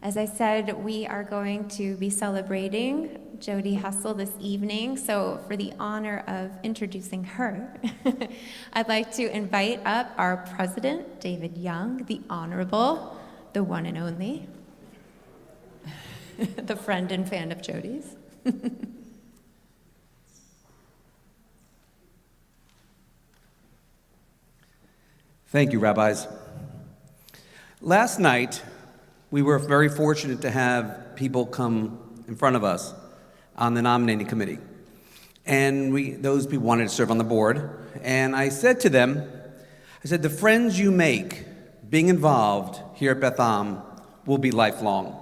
As I said, we are going to be celebrating Jodi Hessel this evening, so for the honor of introducing her, I'd like to invite up our president, David Young, the Honorable, the one and only, the friend and fan of Jodi's. Thank you, rabbis. Last night, we were very fortunate to have people come in front of us on the nominating committee. And those people wanted to serve on the board. And I said to them, the friends you make being involved here at Beth Am will be lifelong.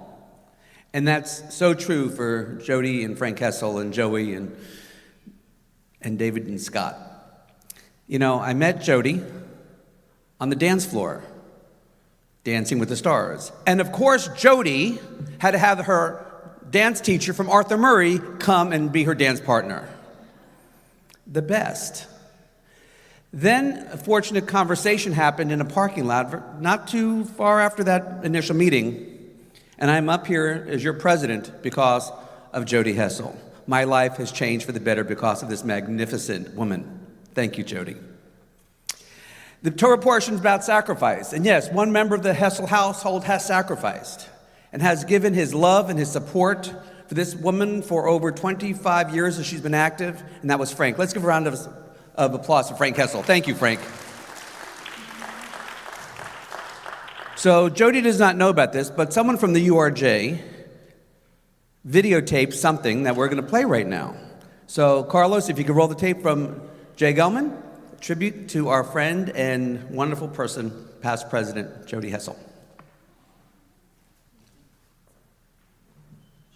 And that's so true for Jodi and Frank Hessel and Joey and David and Scott. You know, I met Jodi on the dance floor, Dancing with the Stars. And of course, Jodi had to have her dance teacher from Arthur Murray come and be her dance partner. The best. Then a fortunate conversation happened in a parking lot not too far after that initial meeting. And I'm up here as your president because of Jodi Hessel. My life has changed for the better because of this magnificent woman. Thank you, Jodi. The Torah portion is about sacrifice. And yes, one member of the Hessel household has sacrificed and has given his love and his support for this woman for over 25 years as she's been active, and that was Frank. Let's give a round of applause for Frank Hessel. Thank you, Frank. So Jodi does not know about this, but someone from the URJ videotaped something that we're going to play right now. So Carlos, if you could roll the tape from Jay Gelman. Tribute to our friend and wonderful person, past President Jodi Hessel.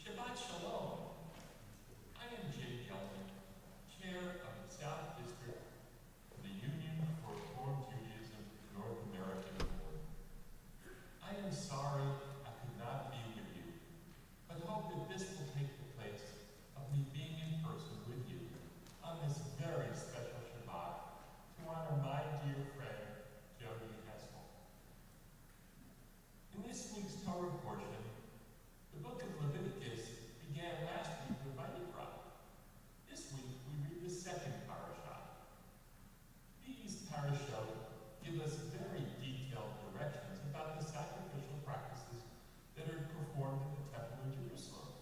Shabbat Shalom. I am Jay Gelman, Chair of the South District of the Union for Reform Judaism North American Board. I am sorry I could not be with you, but hope that this will take the place of me being in person with you on this very special Shabbat. To honor my dear friend, Jodi Hessel. In this week's Torah portion, the book of Leviticus began last week with Vayikra. This week, we read the second parashah. These parashot give us very detailed directions about the sacrificial practices that are performed in the temple in Jerusalem.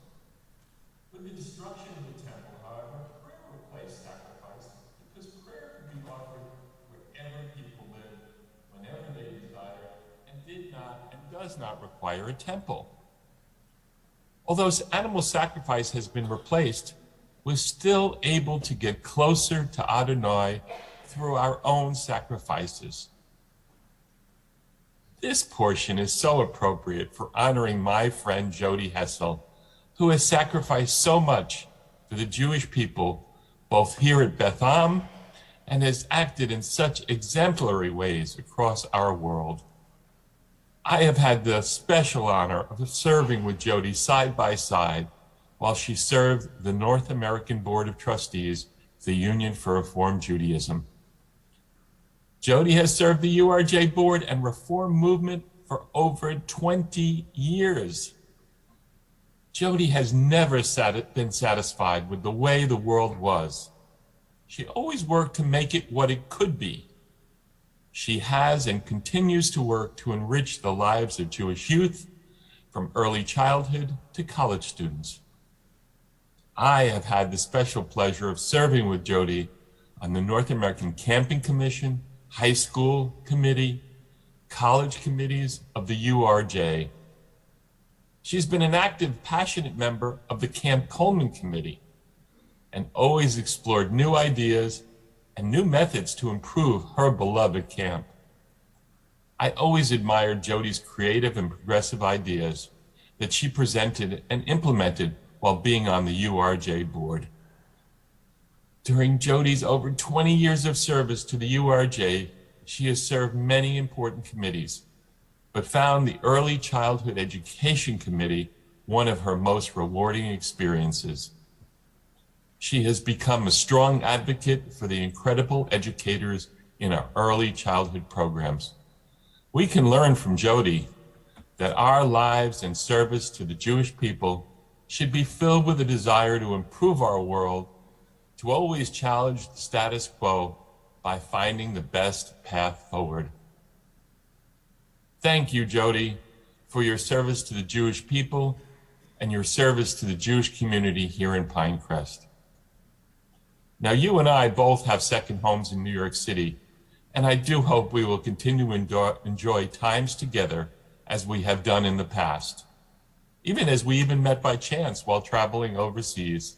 With the destruction of the temple, however, prayer replaced sacrifice because prayer could be offered wherever people live, whenever they desire, and did not and does not require a temple. Although animal sacrifice has been replaced, we're still able to get closer to Adonai through our own sacrifices. This portion is so appropriate for honoring my friend Jodi Hessel, who has sacrificed so much for the Jewish people, both here at Beth Am and has acted in such exemplary ways across our world. I have had the special honor of serving with Jodi side by side while she served the North American Board of Trustees, the Union for Reform Judaism. Jodi has served the URJ board and Reform movement for over 20 years. Jodi has never been satisfied with the way the world was. She always worked to make it what it could be. She has and continues to work to enrich the lives of Jewish youth, from early childhood to college students. I have had the special pleasure of serving with Jodi on the North American Camping Commission, High School Committee, college committees of the URJ. She's been an active, passionate member of the Camp Coleman Committee and always explored new ideas and new methods to improve her beloved camp. I always admired Jodi's creative and progressive ideas that she presented and implemented while being on the URJ board. During Jodi's over 20 years of service to the URJ, she has served many important committees, but found the Early Childhood Education Committee one of her most rewarding experiences. She has become a strong advocate for the incredible educators in our early childhood programs. We can learn from Jodi that our lives and service to the Jewish people should be filled with a desire to improve our world, to always challenge the status quo by finding the best path forward. Thank you, Jodi, for your service to the Jewish people and your service to the Jewish community here in Pinecrest. Now, you and I both have second homes in New York City, and I do hope we will continue to enjoy times together as we have done in the past, even as we even met by chance while traveling overseas.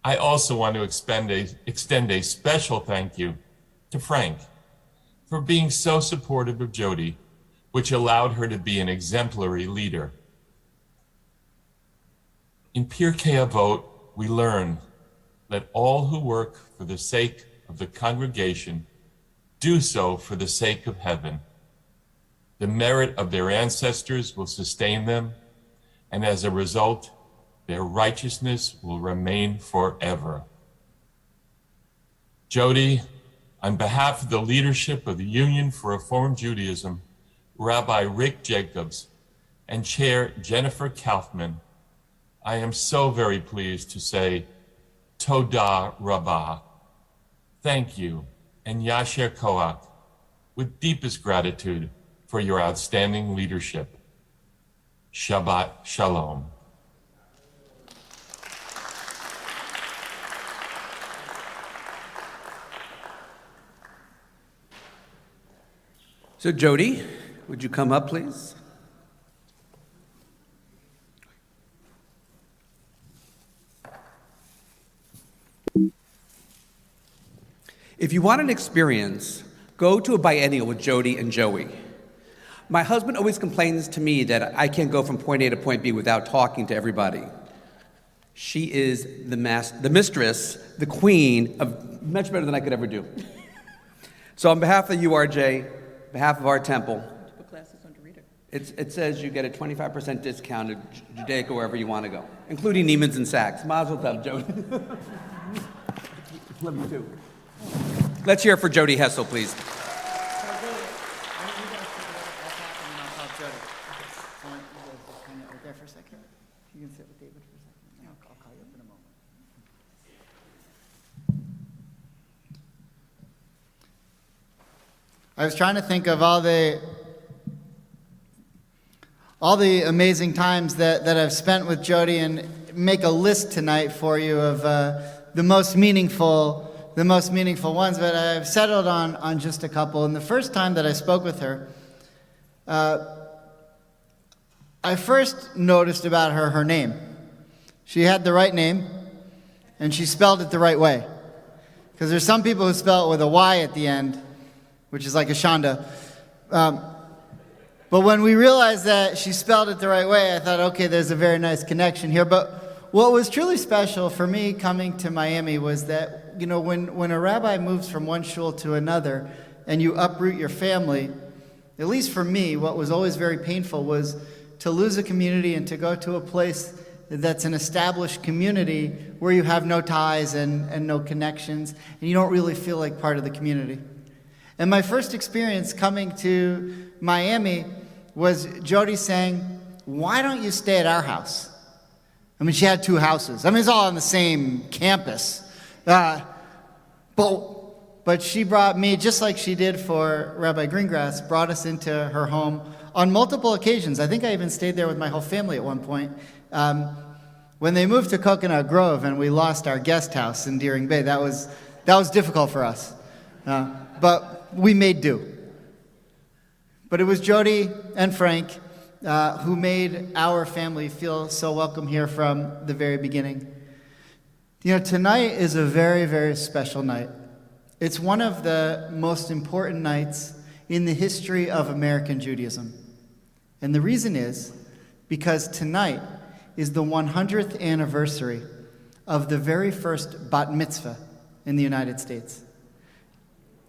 I also want to extend a special thank you to Frank for being so supportive of Jodi, which allowed her to be an exemplary leader. In Pirkei Avot, we learn, let all who work for the sake of the congregation do so for the sake of heaven. The merit of their ancestors will sustain them, and as a result, their righteousness will remain forever. Jodi, on behalf of the leadership of the Union for Reform Judaism, Rabbi Rick Jacobs, and Chair Jennifer Kaufman, I am so very pleased to say, Toda Rabbah. Thank you, and Yasher Koach, with deepest gratitude for your outstanding leadership. Shabbat Shalom. So Jodi, would you come up, please? If you want an experience, go to a biennial with Jodi and Joey. My husband always complains to me that I can't go from point A to point B without talking to everybody. She is the mistress, the queen of much better than I could ever do. So on behalf of URJ, on behalf of our temple, it says you get a 25% discount at Judaica wherever you want to go, including Neiman's and Saks. Mazel tov, Jodi. Love you too. Let's hear it for Jodi Hessel, please. I was trying to think of all the amazing times that I've spent with Jodi and make a list tonight for you of the most meaningful ones, but I've settled on just a couple. And the first time that I spoke with her, I first noticed about her name. She had the right name, and she spelled it the right way. Because there's some people who spell it with a Y at the end, which is like a Shonda. But when we realized that she spelled it the right way, I thought, okay, there's a very nice connection here. But what was truly special for me coming to Miami was that, you know, when a rabbi moves from one shul to another and you uproot your family, at least for me, what was always very painful was to lose a community and to go to a place that's an established community where you have no ties and no connections, and you don't really feel like part of the community. And my first experience coming to Miami was Jodi saying, why don't you stay at our house? I mean, she had 2 houses. I mean, it's all on the same campus. But she brought me, just like she did for Rabbi Greengrass, brought us into her home on multiple occasions. I think I even stayed there with my whole family at one point. When they moved to Coconut Grove and we lost our guest house in Deering Bay, that was difficult for us. But we made do. But it was Jodi and Frank who made our family feel so welcome here from the very beginning. You know, tonight is a very, very special night. It's one of the most important nights in the history of American Judaism. And the reason is because tonight is the 100th anniversary of the very first bat mitzvah in the United States.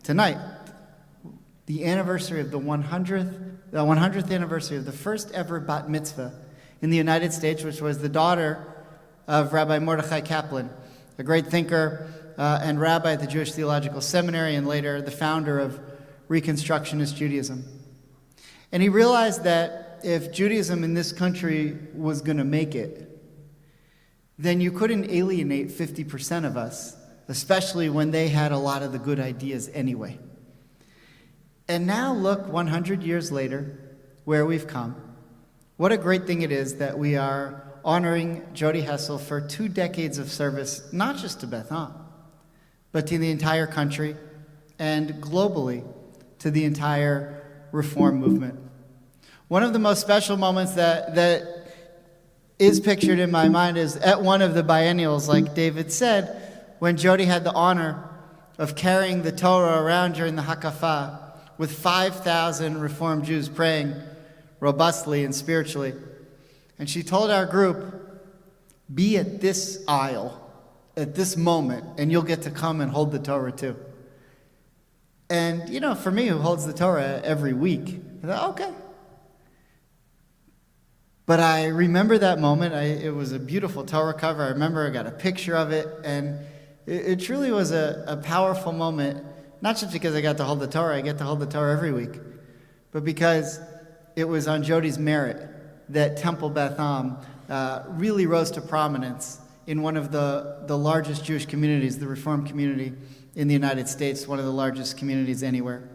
Tonight, the anniversary of the 100th anniversary of the first ever bat mitzvah in the United States, which was the daughter of Rabbi Mordechai Kaplan, a great thinker and rabbi at the Jewish Theological Seminary, and later the founder of Reconstructionist Judaism. And he realized that if Judaism in this country was going to make it, then you couldn't alienate 50% of us, especially when they had a lot of the good ideas anyway. And now look, 100 years later, where we've come. What a great thing it is that we are honoring Jodi Hessel for 2 decades of service, not just to Beth Am, but to the entire country and globally to the entire Reform movement. One of the most special moments that is pictured in my mind is at one of the biennials, like David said, when Jodi had the honor of carrying the Torah around during the Hakafah with 5,000 Reform Jews praying robustly and spiritually. And she told our group, be at this aisle at this moment, and you'll get to come and hold the Torah too. And, you know, for me, who holds the Torah every week, I thought, okay. But I remember that moment. It was a beautiful Torah cover. I remember I got a picture of it, and it truly was a powerful moment, not just because I got to hold the Torah, I get to hold the Torah every week, but because it was on Jodi's merit that Temple Beth Am really rose to prominence in one of the largest Jewish communities, the Reform community in the United States, one of the largest communities anywhere.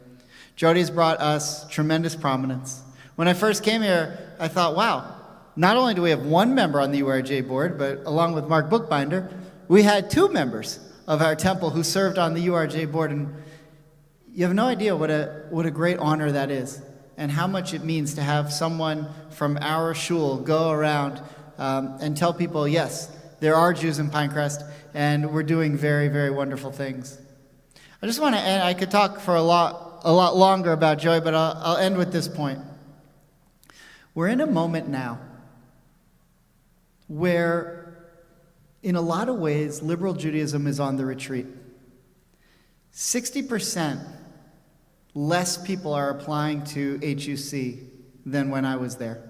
Jodi's brought us tremendous prominence. When I first came here, I thought, wow, not only do we have one member on the URJ board, but along with Mark Bookbinder, we had 2 members of our temple who served on the URJ board. And you have no idea what a great honor that is, and how much it means to have someone from our shul go around and tell people, yes, there are Jews in Pinecrest, and we're doing very, very wonderful things. I just want to end. I could talk for a lot longer about Jodi, but I'll end with this point. We're in a moment now where, in a lot of ways, liberal Judaism is on the retreat. 60% less people are applying to HUC than when I was there.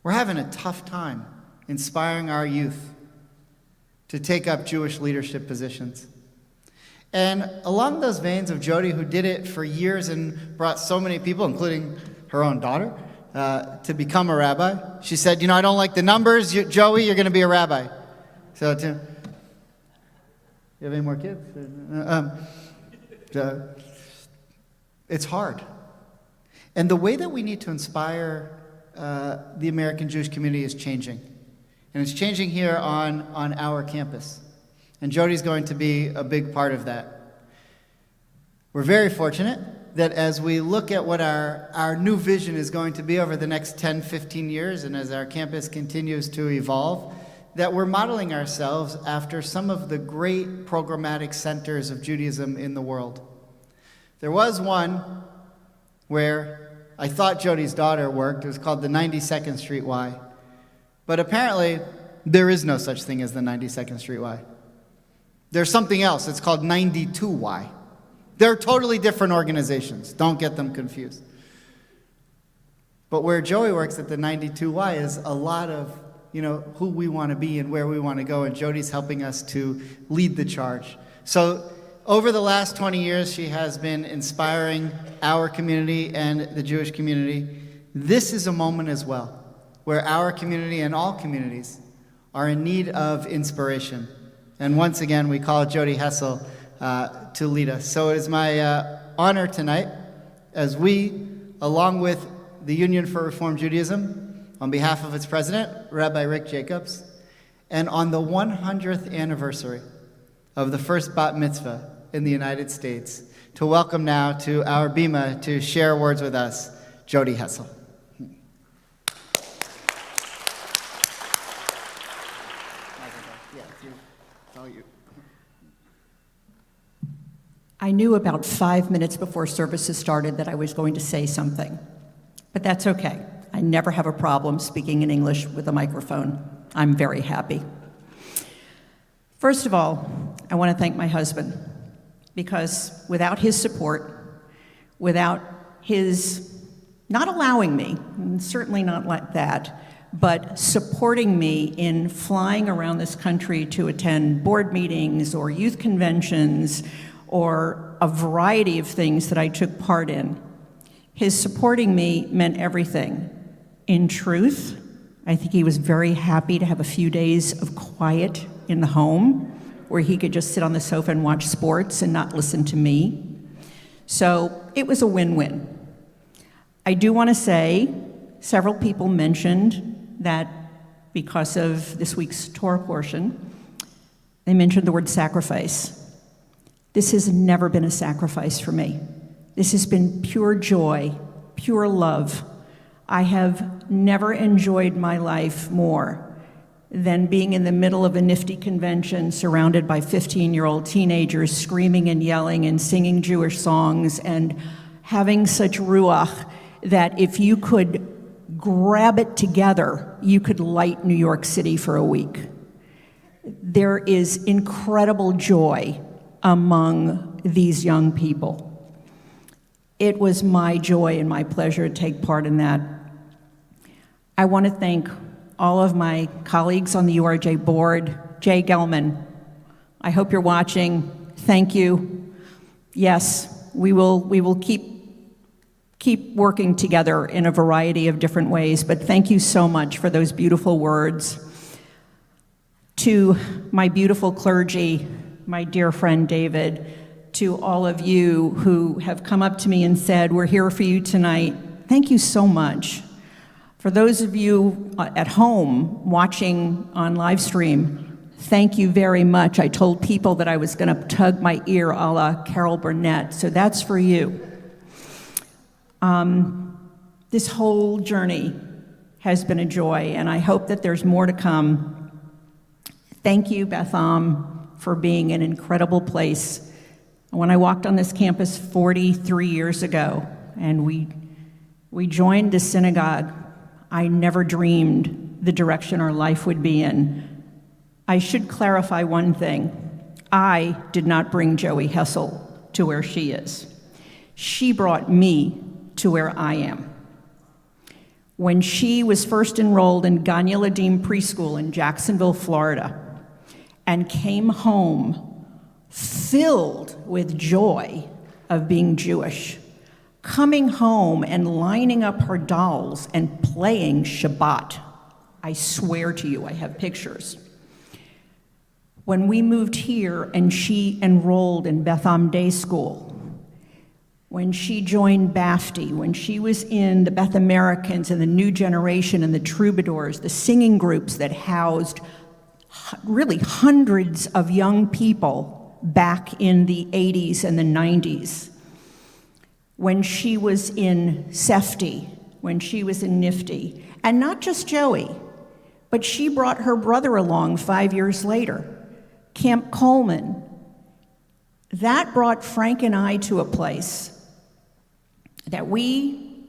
We're having a tough time inspiring our youth to take up Jewish leadership positions. And along those veins of Jodi, who did it for years and brought so many people, including her own daughter, to become a rabbi, she said, I don't like the numbers. Joey, you're going to be a rabbi. So, you have any more kids? It's hard. And the way that we need to inspire the American Jewish community is changing. And it's changing here on our campus. And Jodi's going to be a big part of that. We're very fortunate that as we look at what our new vision is going to be over the next 10, 15 years, and as our campus continues to evolve, that we're modeling ourselves after some of the great programmatic centers of Judaism in the world. There was one where I thought Jodi's daughter worked. It was called the 92nd Street Y. But apparently, there is no such thing as the 92nd Street Y. There's something else. It's called 92Y. They're totally different organizations. Don't get them confused. But where Jodi works at the 92Y is a lot of, who we want to be and where we want to go, and Jodi's helping us to lead the charge. So over the last 20 years, she has been inspiring our community and the Jewish community. This is a moment as well where our community and all communities are in need of inspiration. And once again, we call Jodi Hessel to lead us. So it is my honor tonight, as we, along with the Union for Reform Judaism, on behalf of its president, Rabbi Rick Jacobs, and on the 100th anniversary of the first bat mitzvah in the United States, to welcome now to our bima to share words with us, Jodi Hessel. I knew about 5 minutes before services started that I was going to say something, but that's okay. I never have a problem speaking in English with a microphone. I'm very happy. First of all, I want to thank my husband, because without his support, without his not allowing me, and certainly not like that, but supporting me in flying around this country to attend board meetings or youth conventions or a variety of things that I took part in, His supporting me meant everything. In truth, I think he was very happy to have a few days of quiet in the home where he could just sit on the sofa and watch sports and not listen to me. So it was a win-win. I do want to say, several people mentioned that because of this week's Torah portion, they mentioned the word sacrifice. This has never been a sacrifice for me. This has been pure joy, pure love. I have never enjoyed my life more than being in the middle of a nifty convention surrounded by 15-year-old teenagers screaming and yelling and singing Jewish songs and having such ruach that if you could grab it together, you could light New York City for a week. There is incredible joy among these young people. It was my joy and my pleasure to take part in that. I want to thank all of my colleagues on the URJ board. Jay Gelman, I hope you're watching. Thank you. Yes, we will keep working together in a variety of different ways, but thank you so much for those beautiful words. To my beautiful clergy, my dear friend David, to all of you who have come up to me and said, we're here for you tonight, thank you so much. For those of you at home watching on live stream, thank you very much. I told people that I was going to tug my ear a la Carol Burnett, so that's for you. This whole journey has been a joy, and I hope that there's more to come. Thank you, Beth Am, for being an incredible place. When I walked on this campus 43 years ago, and we joined the synagogue, I never dreamed the direction our life would be in. I should clarify one thing. I did not bring Jodi Hessel to where she is. She brought me to where I am. When she was first enrolled in Ganya Ladim Preschool in Jacksonville, Florida, and came home filled with joy of being Jewish, coming home and lining up her dolls and playing Shabbat. I swear to you, I have pictures. When we moved here and she enrolled in Beth Am Day School, when she joined BAFTI, when she was in the Beth Americans and the New Generation and the Troubadours, the singing groups that housed really hundreds of young people back in the 80s and the 90s. When she was in SEFTI, when she was in NIFTY, and not just Joey, but she brought her brother along 5 years later, Camp Coleman. That brought Frank and I to a place that we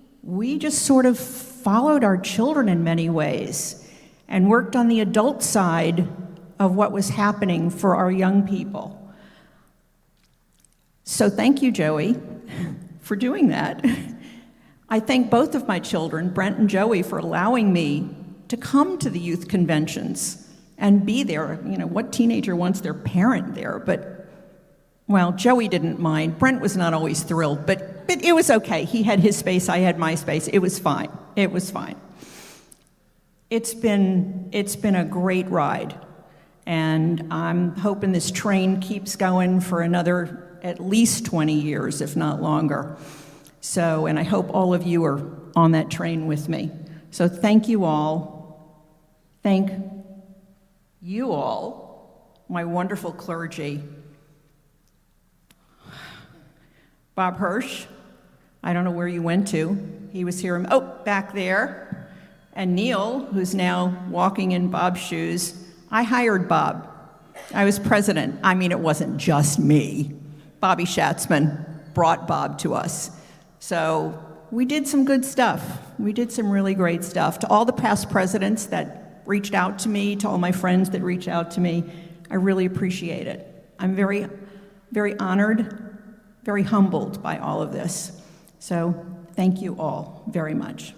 just sort of followed our children in many ways and worked on the adult side of what was happening for our young people. So thank you, Joey, for doing that. I thank both of my children, Brent and Joey, for allowing me to come to the youth conventions and be there. You know, what teenager wants their parent there? But, well, Joey didn't mind. Brent was not always thrilled, but it was okay. He had his space, I had my space. It was fine. It was fine. It's been a great ride, and I'm hoping this train keeps going for another at least 20 years, if not longer. So, and I hope all of you are on that train with me. So thank you all. Thank you all, my wonderful clergy. Bob Hirsch, I don't know where you went to. He was here, back there. And Neil, who's now walking in Bob's shoes. I hired Bob. I was president. I mean, it wasn't just me. Bobby Schatzman brought Bob to us. So we did some good stuff. We did some really great stuff. To all the past presidents that reached out to me, to all my friends that reached out to me, I really appreciate it. I'm very, very honored, very humbled by all of this. So thank you all very much.